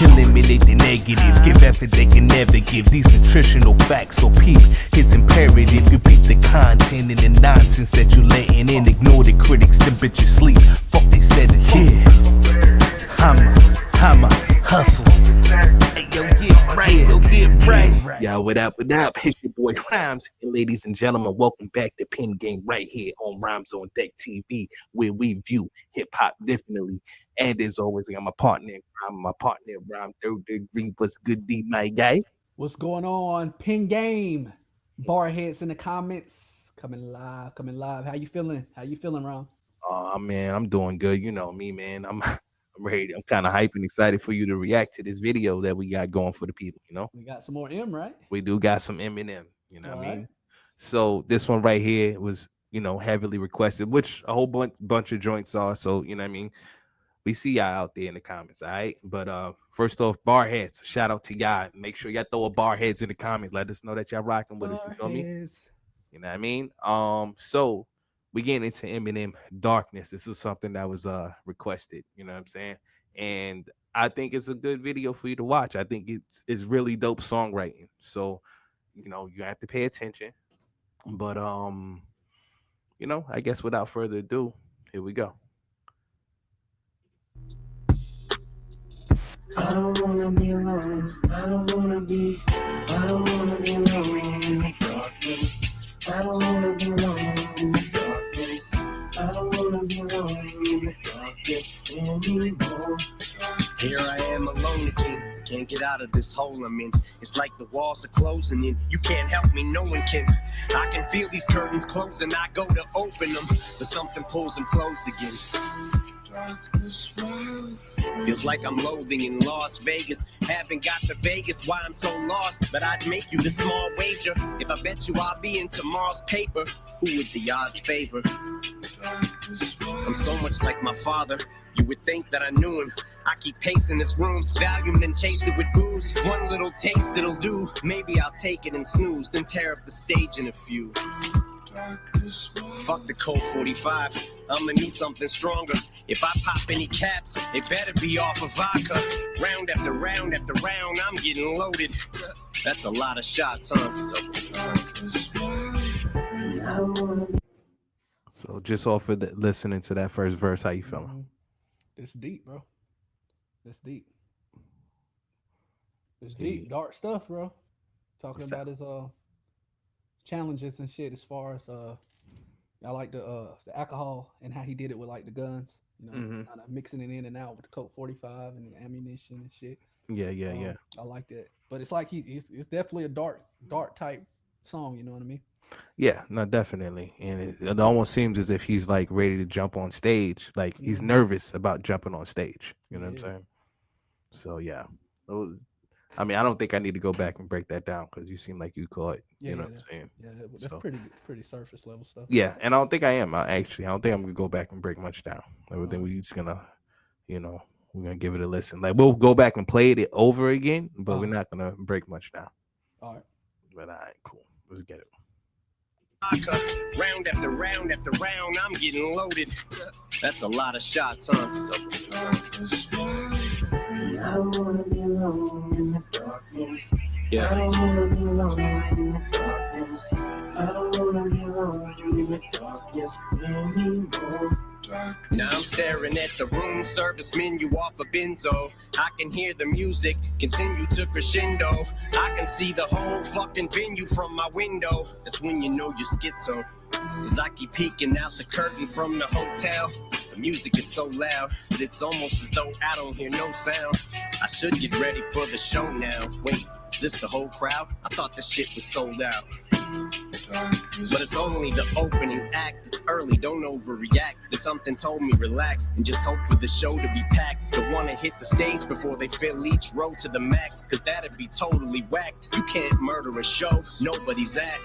Eliminate the negative, give effort they can never give. These nutritional facts, so peep, it's imperative. You peep the content and the nonsense that you letting in. Ignore the critics, them bitches sleep. Fuck they said it's here. I'ma hustle. Hey, yo, get right, go get right. Yo, what up, it's your boy Rhymes. And ladies and gentlemen, welcome back to Pin Game right here on Rhymes on Deck TV, where we view hip-hop differently. And as always, I got my partner in Rhyme, Third Degree. What's good, D, my guy? What's going on? Pin Game. Barheads in the comments. Coming live. How you feeling, Ron? Oh, man, I'm doing good. You know me, man. I'm ready. I'm kind of hyped and excited for you to react to this video that we got going for the people, you know? We got some more M, right? We do got some Eminem, you know what I mean? Right. So this one right here was, heavily requested, which a whole bunch of joints are. So, you know what I mean? We see y'all out there in the comments, all right? But first off, Barheads, shout out to y'all. Make sure y'all throw a Barheads in the comments. Let us know that y'all rocking with us, you feel me? You know what I mean? So we getting into Eminem Darkness. This was something that was requested, you know what I'm saying? And I think it's a good video for you to watch. I think it's really dope songwriting. So, you have to pay attention. But I guess without further ado, here we go. I don't wanna be alone. I don't wanna be alone in the darkness. I don't wanna be alone in the darkness. I don't wanna be alone in the darkness anymore. Here I am alone again, can't get out of this hole I'm in. It's like the walls are closing in, you can't help me, no one can. I can feel these curtains closing, I go to open them, but something pulls them closed again. Feels like I'm loathing in Las Vegas. Haven't got the Vegas, why I'm so lost. But I'd make you this small wager. If I bet you I'll be in tomorrow's paper, who would the odds favor? I'm so much like my father, you would think that I knew him. I keep pacing this room, Valium and chase it with booze. One little taste it'll do, maybe I'll take it and snooze, then tear up the stage in a few. Fuck the Colt 45, I'ma need something stronger. If I pop any caps, it better be off of vodka. Round after round after round, I'm getting loaded. That's a lot of shots, huh? So just off of listening to that first verse, how you feeling? It's deep, bro. It's deep. It's deep, dark stuff, bro. Talking about his challenges and shit as far as I like the alcohol and how he did it with like the guns, kind of mixing it in and out with the Colt 45 and the ammunition and shit. Yeah. I like that, but it's like it's definitely a dark type song. You know what I mean? Yeah, no, definitely. And it almost seems as if he's like ready to jump on stage. Like he's nervous about jumping on stage. You know what I'm saying? So yeah. I mean, I don't think I need to go back and break that down because you seem like you caught. You know what I'm saying? Yeah, that's pretty surface level stuff. Yeah, and I don't think I am. I don't think I'm gonna go back and break much down. I think we're just gonna, we're gonna give it a listen. Like we'll go back and play it over again, but we're not gonna break much down. All right. But all right, cool. Let's get it. Round after round after round, I'm getting loaded. That's a lot of shots, huh? I don't wanna be alone in the darkness. Yeah. I don't wanna be alone in the darkness. I don't wanna be alone in the darkness anymore. Now I'm staring at the room service menu off a benzo. I can hear the music continue to crescendo. I can see the whole fucking venue from my window. That's when you know you're schizo. As I keep peeking out the curtain from the hotel. The music is so loud, but it's almost as though I don't hear no sound. I should get ready for the show now. Wait, is this the whole crowd? I thought the shit was sold out. But it's only the opening act. It's early, don't overreact. There's something told me relax and just hope for the show to be packed. Don't wanna hit the stage before they fill each row to the max, cause that'd be totally whacked. You can't murder a show nobody's at.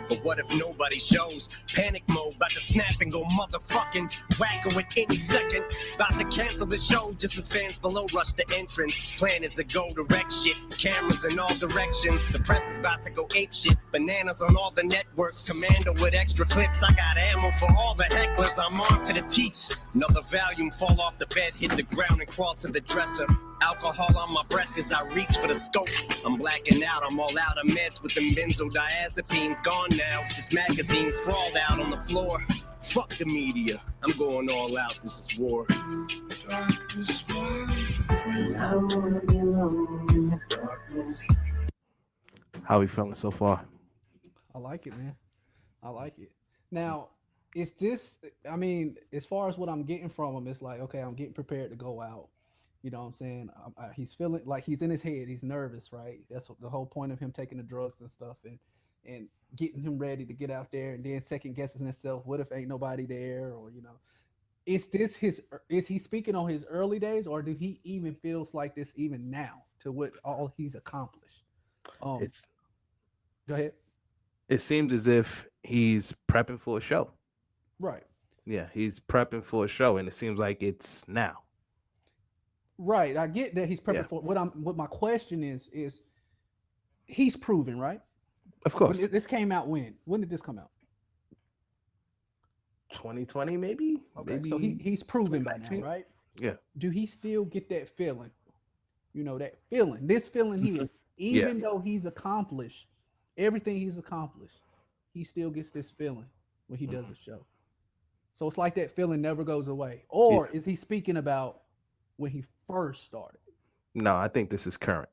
But what if nobody shows? Panic mode, about to snap and go motherfucking wacko at any second. About to cancel the show just as fans below rush the entrance. Plan is to go direct shit, cameras in all directions. The press is about to go ape shit, bananas on all the networks. Commando with extra clips, I got ammo for all the hecklers. I'm armed to the teeth. Another volume fall off the bed, hit the ground and crawl to the dresser. Alcohol on my breath as I reach for the scope. I'm blacking out, I'm all out of meds with them benzodiazepines. Gone now, it's just magazines sprawled out on the floor. Fuck the media, I'm going all out, this is war. Darkness, my friend. I don't wanna be alone in the darkness. How we feeling so far? I like it, man. I like it. Now, is this? I mean, as far as what I'm getting from him, it's like, okay, I'm getting prepared to go out. You know what I'm saying? He's feeling like he's in his head. He's nervous, right? That's the whole point of him taking the drugs and stuff, and getting him ready to get out there, and then second guessing himself. What if ain't nobody there? Or is this his? Is he speaking on his early days, or do he even feels like this even now to what all he's accomplished? It's Go ahead. it seems as if he's prepping for a show. Right. Yeah, he's prepping for a show, and it seems like it's now. Right. I get that he's prepping Yeah. for what my question is he's proven, right? Of course. This came out when? When did this come out? 2020, maybe. Okay. Maybe. So he's proven by now, 2019? right? Yeah. Do he still get that feeling? That feeling, this feeling here, even though he's accomplished everything he's accomplished, he still gets this feeling when he does a show. So it's like that feeling never goes away. Or is he speaking about when he first started? No, I think this is current.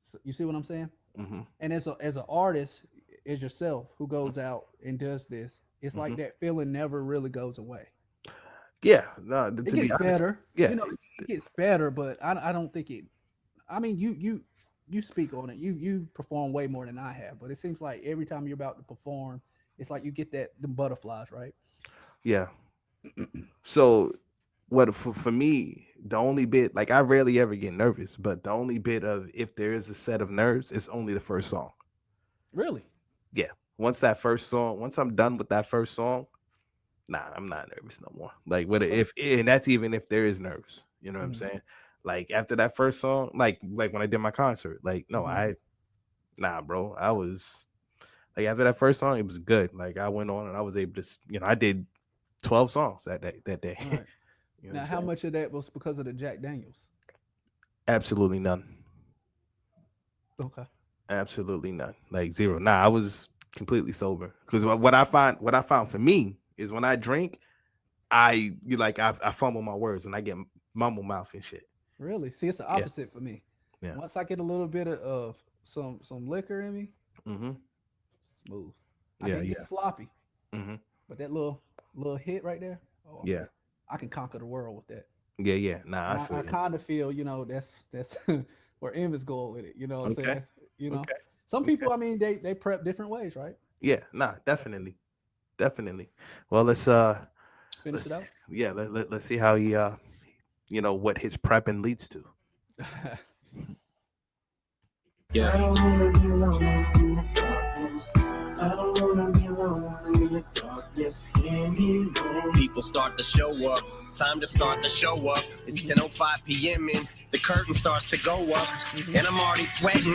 So you see what I'm saying? Mm-hmm. And as an artist, as yourself who goes out and does this, it's like that feeling never really goes away. Yeah, no, It gets better. Yeah, it gets better, but I don't think it. I mean, you speak on it. You perform way more than I have, but it seems like every time you're about to perform, it's like you get the butterflies, right? yeah. So, what for me, the only bit, like, I rarely ever get nervous, but the only bit of, if there is a set of nerves, it's only the first song. Really? Yeah. Once I'm done with that first song, nah, I'm not nervous no more. Like, and that's even if there is nerves. You know what I'm saying? Like, after that first song, like when I did my concert, like, no, nah, bro. I was like, after that first song, it was good. Like, I went on and I was able to, I did 12 songs that day. Right. Now, how much of that was because of the Jack Daniels? Absolutely none. Okay. Absolutely none. Like, zero. Nah, I was completely sober. Because what I found for me is, when I drink, I fumble my words and I get mumble mouth and shit. Really? See, it's the opposite for me. Yeah. Once I get a little bit of some liquor in me, smooth. I can get sloppy. But that little hit right there, I can conquer the world with that. Yeah. Nah, I kind of feel, that's where M is going with it. You know what I'm saying? Some people, I mean, they prep different ways, right? Yeah, nah, definitely. Well, let's Finish it out. Yeah, let's see how he what his prepping leads to. I don't wanna be alone in the darkness. I don't wanna be alone in the darkness anymore. People start to show up. Time to start the show up. It's 10:05 p.m. and the curtain starts to go up. And I'm already sweating,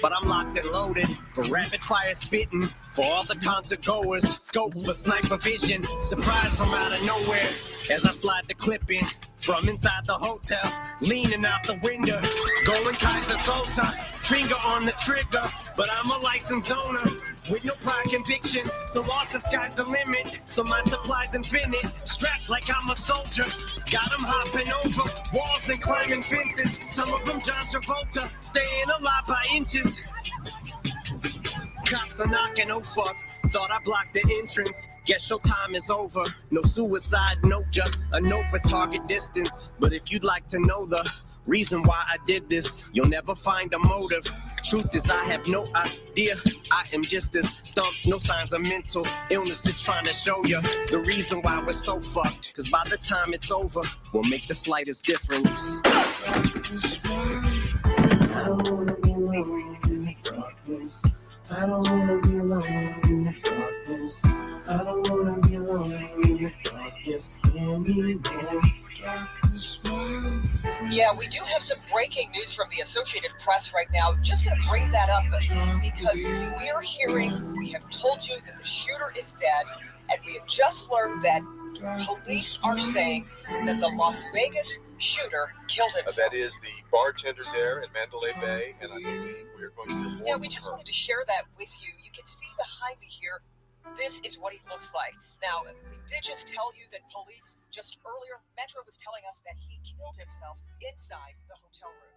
but I'm locked and loaded for rapid fire spitting. For all the concert goers, scopes for sniper vision. Surprise from out of nowhere as I slide the clip in from inside the hotel, leaning out the window, going Kaiser Sosa, finger on the trigger. But I'm a licensed donor with no prior convictions, so lost the sky's the limit. So my supply's infinite, strapped like I'm a soldier. Got them hopping over walls and climbing fences. Some of them John Travolta, staying alive by inches. Cops are knocking, oh fuck. Thought I blocked the entrance. Guess your time is over. No suicide note, just a note for target distance. But if you'd like to know the reason why I did this, you'll never find a motive. Truth is, I have no idea. I am just as stumped, no signs of mental illness. Just trying to show you the reason why we're so fucked. Cause by the time it's over, we'll make the slightest difference. I don't wanna be alone in the darkness. I don't wanna be alone in the darkness. I don't wanna be alone in the darkness anymore. Yeah, we do have some breaking news from the Associated Press right now. Just going to bring that up because we have told you that the shooter is dead, and we have just learned that Police are saying that the Las Vegas shooter killed himself. That is the bartender there in Mandalay Bay, and I believe we are going to hear more Yeah, from we just her. wanted to share that with you. You can see behind me here. This is what he looks like. Now, we did just tell you that police just earlier, Metro was telling us that he killed himself inside the hotel room.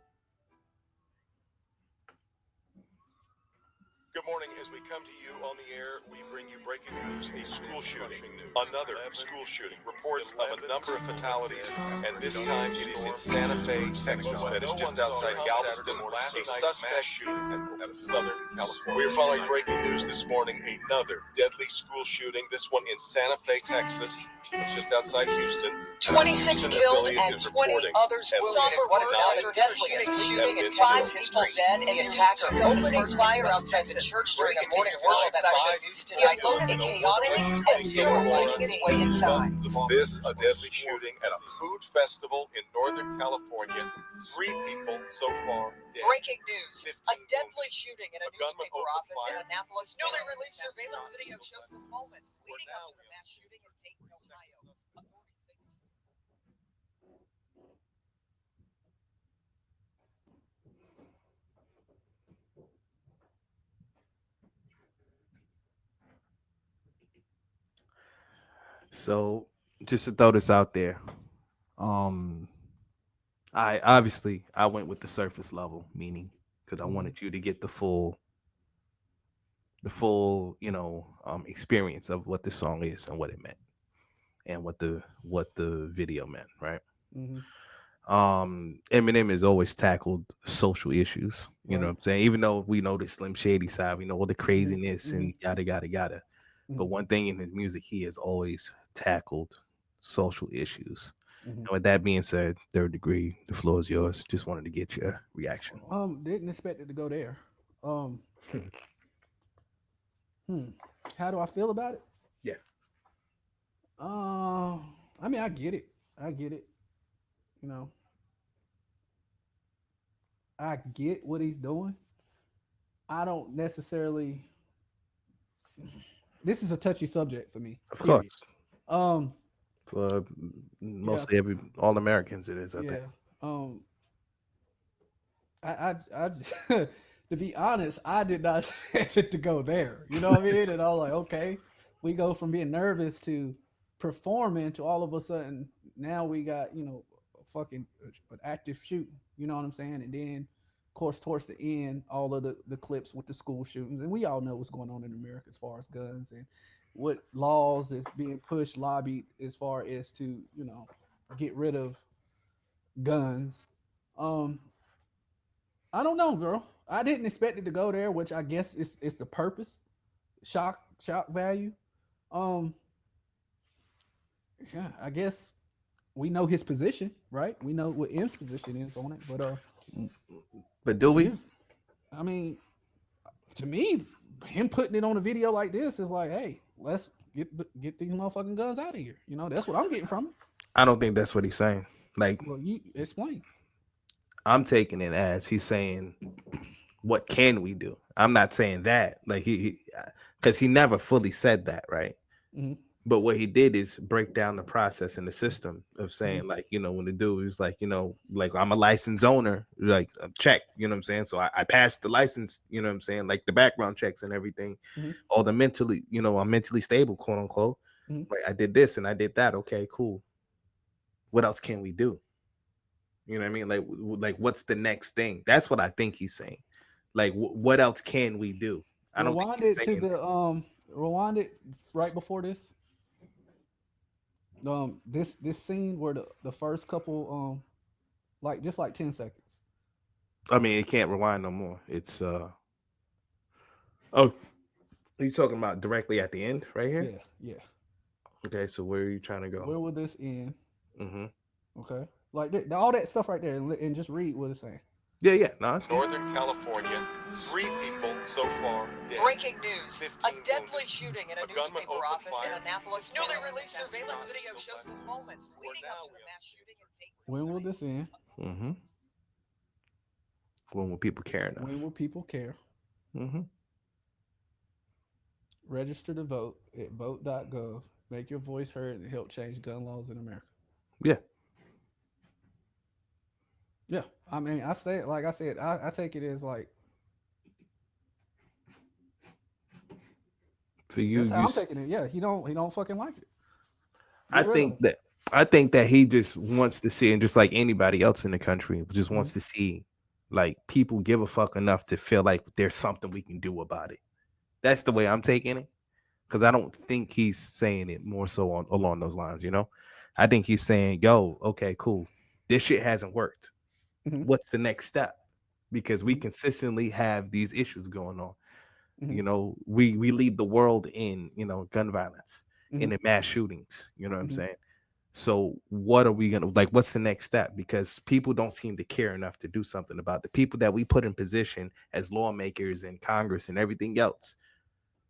Good morning. As we come to you on the air, we bring you breaking news, a school shooting. Another school shooting. Reports of a number of fatalities, and this time it is in Santa Fe, Texas. That is just outside Galveston. A suspect shoots at Southern California. We are following breaking news this morning. Another deadly school shooting, this one in Santa Fe, Texas. It's just outside Houston. 26 killed and 20 others wounded. What is now the deadliest shooting in Texas history. Dead, and the attacker opening fire outside the church during a morning worship session. He unloaded a chaotic and terror making his way inside. This, a deadly shooting at a food festival in Northern California. 3 people so far dead. Breaking news. A deadly shooting in a newspaper office in Annapolis. Newly released surveillance video shows the moments leading up to the mass shooting in Dayton, Ohio. Authorities say So just to throw this out there, um, I went with the surface level, meaning because I wanted you to get the full experience of what this song is and what it meant and what the video meant, right? Mm-hmm. Eminem has always tackled social issues, you know Right. what I'm saying? Even though we know the Slim Shady side, we know all the craziness and yada yada yada. But one thing in his music, he has always tackled social issues. And with that being said, Third Degree, the floor is yours. Just wanted to get your reaction. Didn't expect it to go there. How do I feel about it? Yeah. I mean, I get it. I get it. You know, I get what he's doing. I don't necessarily. This is a touchy subject for me. Of Period. course. Um. For Yeah. mostly all Americans, it is, I think. Yeah. Um. I to be honest, I did not expect it to go there. You know what I mean? And I was like, okay, we go from being nervous to performing to all of a sudden now we got a fucking an active shooting. You know what I'm saying? And then, of course, towards the end, all of the clips with the school shootings, and we all know what's going on in America as far as guns and what laws is being pushed, lobbied as far as to get rid of guns. Um, I don't know, girl. I didn't expect it to go there, which I guess is the purpose. Shock value. Um, yeah, I guess we know his position, right? We know what M's position is on it, but But do we? I mean, to me, him putting it on a video like this is like, hey, let's get these motherfucking guns out of here. You know, that's what I'm getting from it. I don't think that's what he's saying. Like, Well, you explain. I'm taking it as he's saying, what can we do? I'm not saying that. Like, because he never fully said that, right? Mhm. But what he did is break down the process and the system of saying, Mm-hmm. like, when the dude was like, like, I'm a licensed owner, like, I'm checked, you know what I'm saying? So I passed the license, you know what I'm saying? Like the background checks and everything, Mm-hmm. all the mentally, I'm mentally stable, quote unquote. Mhm. Right. I did this and I did that. Okay, cool. What else can we do? You know what I mean? Like what's the next thing? That's what I think he's saying. Like, what else can we do? I don't think Rewind he's it to saying. the rewind it right before this. This scene where the first couple like just like 10 seconds. I mean, it can't rewind no more. It's oh, are you talking about directly at the end, right here? Yeah, yeah. Okay, so where are you trying to go? Where will this end? Mm-hmm. Okay, like all that stuff right there, and just read what it's saying. Yeah. No, it's Northern California, 3 people so far dead. breaking news. 15 A deadly wounded. shooting in a gunman newspaper opened office in fire. Annapolis. Newly released surveillance video shows the moments leading up to the mass shooting in Dayton. When will this end? Mm-hmm. When will people care enough? When will people care? Mm-hmm. Register to vote at vote.gov. Make your voice heard and help change gun laws in America. Yeah. Yeah, I mean, I say, like I said, I take it as like For you, that's how I'm taking it. Yeah, he don't fucking like it. I Get rid of think him. that I think that he just wants to see, and just like anybody else in the country, just Mhm. wants to see like people give a fuck enough to feel like there's something we can do about it. That's the way I'm taking it, because I don't think he's saying it more so along those lines. I think he's saying, "Yo, okay, cool, this shit hasn't worked. Mhm. What's the next step?" Because we Mhm. consistently have these issues going on. Mhm. We lead the world in gun violence, Mhm. and in mass shootings. You know what I'm Mhm. saying? So what are we gonna like? What's the next step? Because people don't seem to care enough to do something about the people that we put in position as lawmakers and Congress and everything else.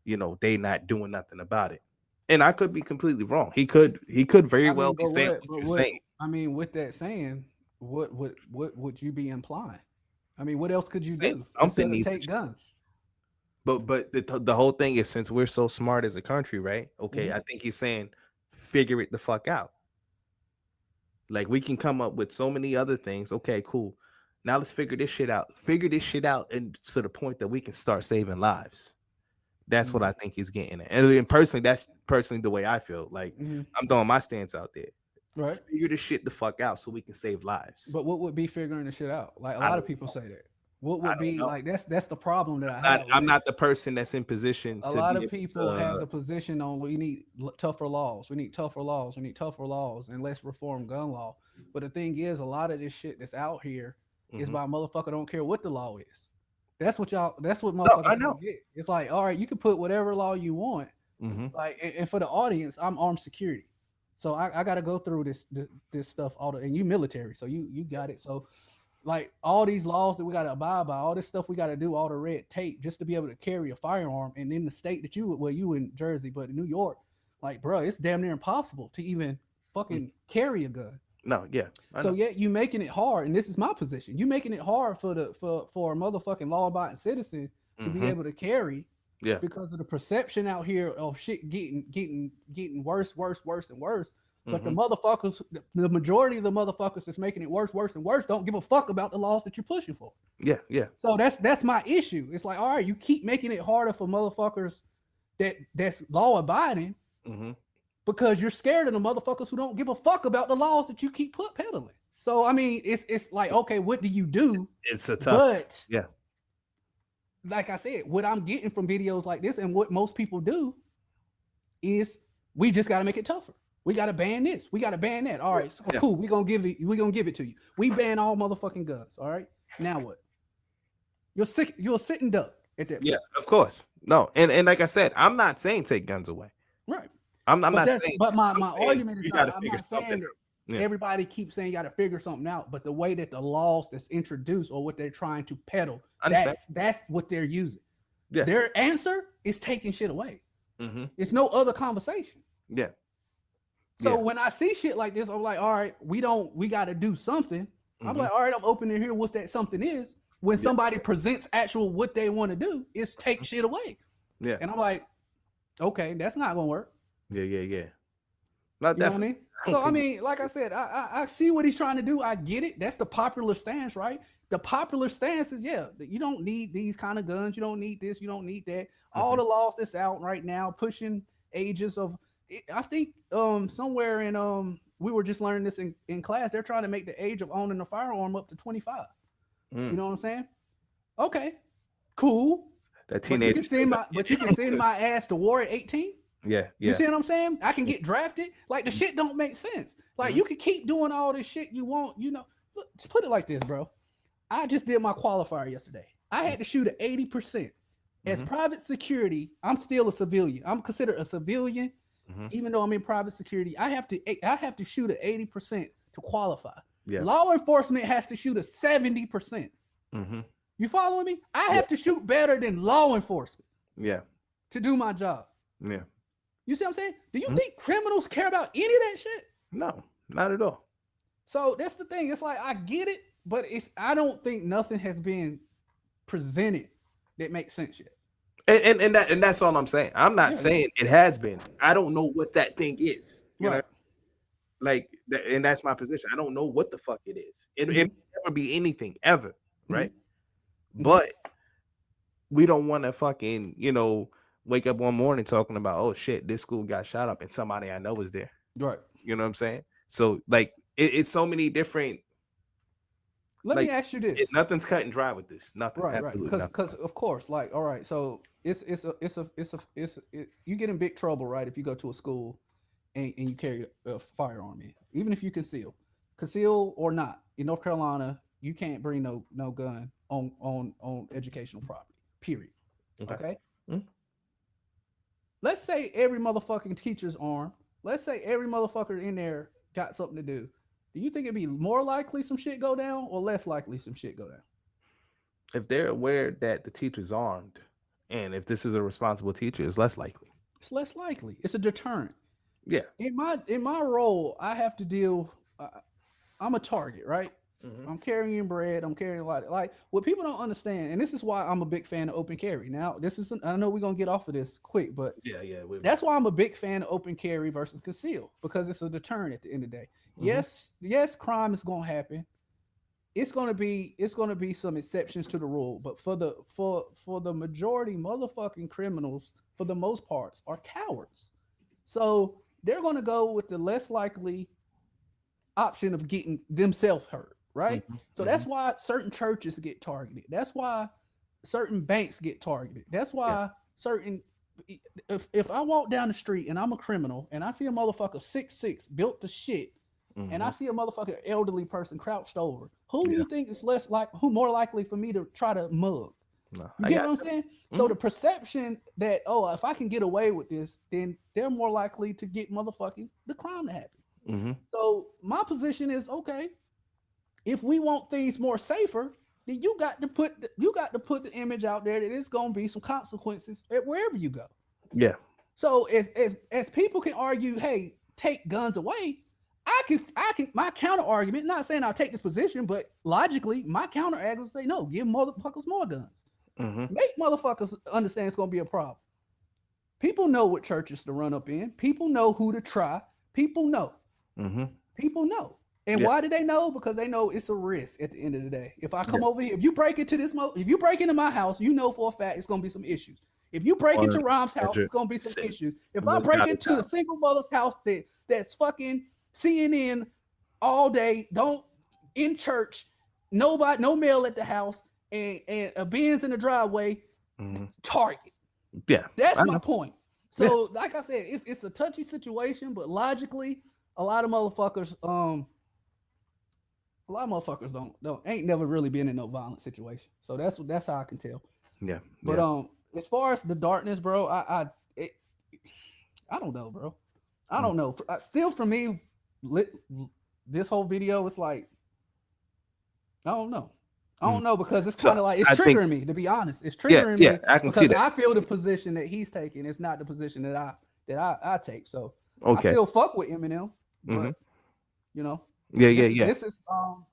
They not doing nothing about it. And I could be completely wrong. He could very I well mean, be saying what but you're what saying. I mean with that saying, what would you be implying? I mean, what else could you Saying do something instead of needs to take change. guns? But the whole thing is, since we're so smart as a country, right? Okay, Mhm. I think he's saying figure it the fuck out. Like, we can come up with so many other things. Okay, cool. Now let's figure this shit out. Figure this shit out, and to the point that we can start saving lives. That's what Mhm. I think he's getting at. And personally, that's personally the way I feel. Like, Mhm. I'm throwing my stance out there. Right. Figure this shit the fuck out so we can save lives. But what would be figuring the shit out? Like a I lot don't of people know. say that. What I would don't be know. like? That's the problem that I Not, have I'm with not the person that's in position a to lot be of able people have to. the position on we need tougher laws. We need tougher laws. We need tougher laws, and let's reform gun law. But the thing is, a lot of this shit that's out here is Mhm. by motherfucker don't care what the law is. That's what y'all. That's what No, I motherfuckers know. forget. It's like, all right, you can put whatever law you want. Hmm. Like, and for the audience, I'm armed security, so I got to go through this stuff all the. And you military, so you got it. So like all these laws that we got to abide by, all this stuff we got to do, all the red tape just to be able to carry a firearm. And in the state that you in Jersey, but in New York, like, bro, it's damn near impossible to even fucking carry a gun. No, yeah, I So know. yet you making it hard, and this is my position. You making it hard for for a motherfucking law abiding citizen to be Hmm. able to carry Yeah. because of the perception out here of shit getting worse, worse, worse, and worse. But the Hmm. motherfuckers, the majority of the motherfuckers that's making it worse, worse, and worse don't give a fuck about the laws that you're pushing for. Yeah. Yeah. So that's my issue. It's like, all right, you keep making it harder for motherfuckers that's law abiding Hmm. because you're scared of the motherfuckers who don't give a fuck about the laws that you keep peddling. So I mean, it's like, okay, what do you do? It's a tough. But Yeah. like I said, what I'm getting from videos like this and what most people do is we just got to make it tougher. We got to ban this. We got to ban that. All right, so Yeah. cool. We're gonna give it. We're gonna give it to you. We ban all motherfucking guns. All right. Now what? You're sick. You're a sitting duck at that Yeah. point. Of course. No. And like I said, I'm not saying take guns away. Right. I'm But not that's saying but that. my I'm my saying argument is you got not. to I'm figure not something saying out. that Yeah. everybody keeps saying you got to figure something out, but the way that the laws that's introduced or what they're trying to peddle, I understand. that's what they're using. Yeah. Their answer is taking shit away. Hmm. It's no other conversation. Yeah. So Yeah. when I see shit like this, I'm like, all right, we got to do something. I'm Hmm. like, all right, I'm open to hear what that something is. When Yeah. somebody presents actual what they want to do, is take shit away. Yeah. And I'm like, okay, that's not gonna work. Yeah. Yeah. Yeah. Not You know what I definitely. mean? So I mean, like I said, I see what he's trying to do. I get it. That's the popular stance, right? The popular stance is, yeah, you don't need these kind of guns. You don't need this. You don't need that. All Hmm. the laws that's out right now pushing ages of. I think somewhere in we were just learning this in class. They're trying to make the age of owning a firearm up to 25. You Mm. know what I'm saying? Okay, cool. That But you teenager can still send got my to but you can send my ass to war at 18. Yeah. You Yeah. see what I'm saying? I can get drafted. Like the shit don't make sense. Like you can keep doing all this shit you want. Look, just put it like this, bro. I just did my qualifier yesterday. I had to shoot at 80%. As Mhm. private security, I'm still a civilian. I'm considered a civilian, Mhm. even though I'm in private security. I have to shoot at 80% to qualify. Yeah. Law enforcement has to shoot at 70%. Hmm. You following me? I Yeah. have to shoot better than law enforcement Yeah. to do my job. Yeah. You see what I'm saying? Do you Mhm. think criminals care about any of that shit? No, not at all. So that's the thing. It's like I get it, but I don't think nothing has been presented that makes sense yet. And that's all I'm saying. I'm not Yeah, yeah. saying it has been. I don't know what that thing is. You know, Right. like that, and that's my position. I don't know what the fuck it is. It Mm-hmm. never be anything ever, Mm-hmm. right? Mm-hmm. But we don't want to fucking wake up one morning talking about, oh shit, this school got shot up and somebody I know was there. Right. You know what I'm saying? So like it's so many different, Let me like ask you this. nothing's cut and dry with this. Nothing, Right, right. absolutely nothing. Because of course, like, all right. So you get in big trouble, right? If you go to a school and you carry a firearm in, even if you conceal or not. In North Carolina, you can't bring no gun on educational property. Period. Okay. Okay. Mm. Let's say every motherfucking teacher's armed. Let's say every motherfucker in there got something to do. Do you think it'd be more likely some shit go down or less likely some shit go down? If they're aware that the teacher's armed, and if this is a responsible teacher, it's less likely. It's less likely. It's a deterrent. Yeah. In my role, I have to deal. I'm a target, right? Mm-hmm. I'm carrying bread. I'm carrying a lot. Like what people don't understand, and this is why I'm a big fan of open carry. Now, I know we're gonna get off of this quick, but Yeah, yeah. that's why I'm a big fan of open carry versus conceal because it's a deterrent at the end of the day. Mm-hmm. Yes, crime is gonna happen. It's gonna be some exceptions to the rule, but for the majority, motherfucking criminals for the most parts are cowards. So they're gonna go with the less likely option of getting themselves hurt, right? Mm-hmm. So Mm-hmm. that's why certain churches get targeted. That's why certain banks get targeted. That's Yeah. why certain if I walk down the street and I'm a criminal and I see a motherfucker 6'6" built to shit, and I Mm-hmm. see a motherfucker elderly person crouched over, who do Yeah. you think is who more likely for me to try to mug? No, You I get got what I'm you. saying? So Mm-hmm. the perception that, oh, if I can get away with this, then they're more likely to get motherfucking the crime to happen. Mm-hmm. So my position is, okay, if we want things more safer, then you got to put the image out there that it's gonna be some consequences at wherever you go. Yeah. So as people can argue, hey, take guns away. I can my counter argument. Not saying I'll take this position, but logically, my counter argument say no. Give motherfuckers more guns. Mm-hmm. Make motherfuckers understand it's gonna be a problem. People know what churches to run up in. People know who to try. People know. Mm-hmm. People know. And Yeah. why do they know? Because they know it's a risk at the end of the day. If I Yeah. come over here, if you break into my house, you know for a fact it's gonna be some issues. If you break into Rom's house, it's gonna be some 100%. issues. If I Most break gotta into a die. single mother's house that's fucking CNN all day, don't in church, nobody, no mail at the house, and a Benz in the driveway, Mm-hmm. target. Yeah. That's I my know. point. Yeah. So, like I said, it's a touchy situation, but logically, a lot of motherfuckers, don't ain't never really been in no violent situation. So that's how I can tell. Yeah. But Yeah. as far as the darkness, bro, I don't know, bro. I Mm. don't know. Still, for me, this whole video is like, I don't know. I Mm. don't know because it's So kind of like it's I think, triggering me. To be honest, it's yeah, triggering yeah, me I can see because that. I feel the position that he's taking is not the position that I take. So I Okay. still fuck with Eminem, Mm-hmm. but you know, Yeah, yeah, this is yeah. this is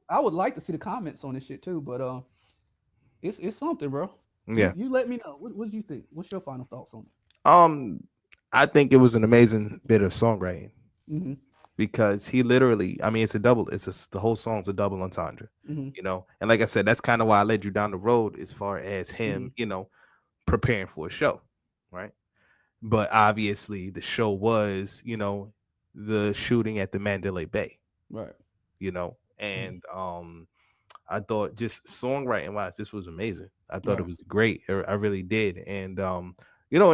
I would like to see the comments on this shit too, but it's something, bro. You Yeah. you let me know. What do you think? What's your final thoughts on Um, I think it was an amazing bit of songwriting it? Mm-hmm. because he literally, I mean, it's a double. The whole song's a double entendre, Mm-hmm. And like I said, that's kind of why I led you down the road as far as Mm-hmm. him, preparing for a show, right? But obviously, the show was, the shooting at the Mandalay Bay, Right. and I thought just songwriting wise, this was amazing. I thought it Right. was great. I really did. And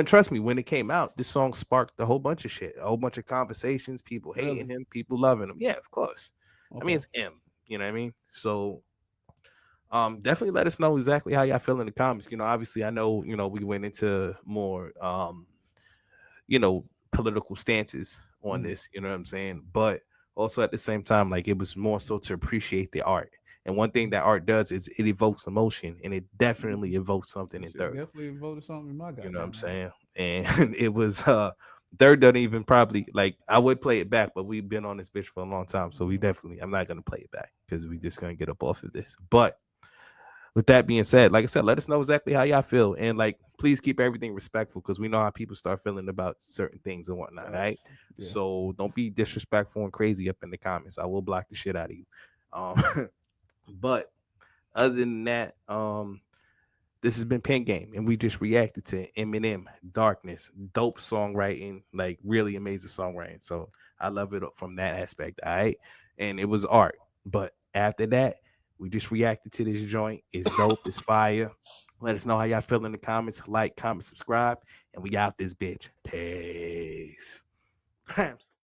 trust me, when it came out, this song sparked a whole bunch of shit, a whole bunch of conversations, people hating Really. him, people loving him. Yeah, of course. I mean, Okay. it's him. You know what I mean? So definitely let us know exactly how y'all feel in the comments. Obviously I know, we went into more political stances on Mm-hmm. this, you know what I'm saying? But also at the same time, like it was more so to appreciate the art. And one thing that art does is it evokes emotion, and it definitely evokes something in Shit, Third. definitely voted something in my You know what I'm goddamn saying? And it was Third doesn't even probably like I would play it back, but we've been on this bitch for a long time. So I'm not gonna play it back because we just gonna get up off of this. But with that being said, like I said, let us know exactly how y'all feel, and like please keep everything respectful because we know how people start feeling about certain things and whatnot. Right? Yeah. So don't be disrespectful and crazy up in the comments. I will block the shit out of you. Um, but other than that, this has been Pen Game, and we just reacted to Eminem, Darkness, dope songwriting, like really amazing songwriting. So I love it from that aspect. All right, and it was art. But after that, we just reacted to this joint. It's dope. It's fire. Let us know how y'all feel in the comments. Like, comment, subscribe, and we out this bitch. Peace. Rhymes.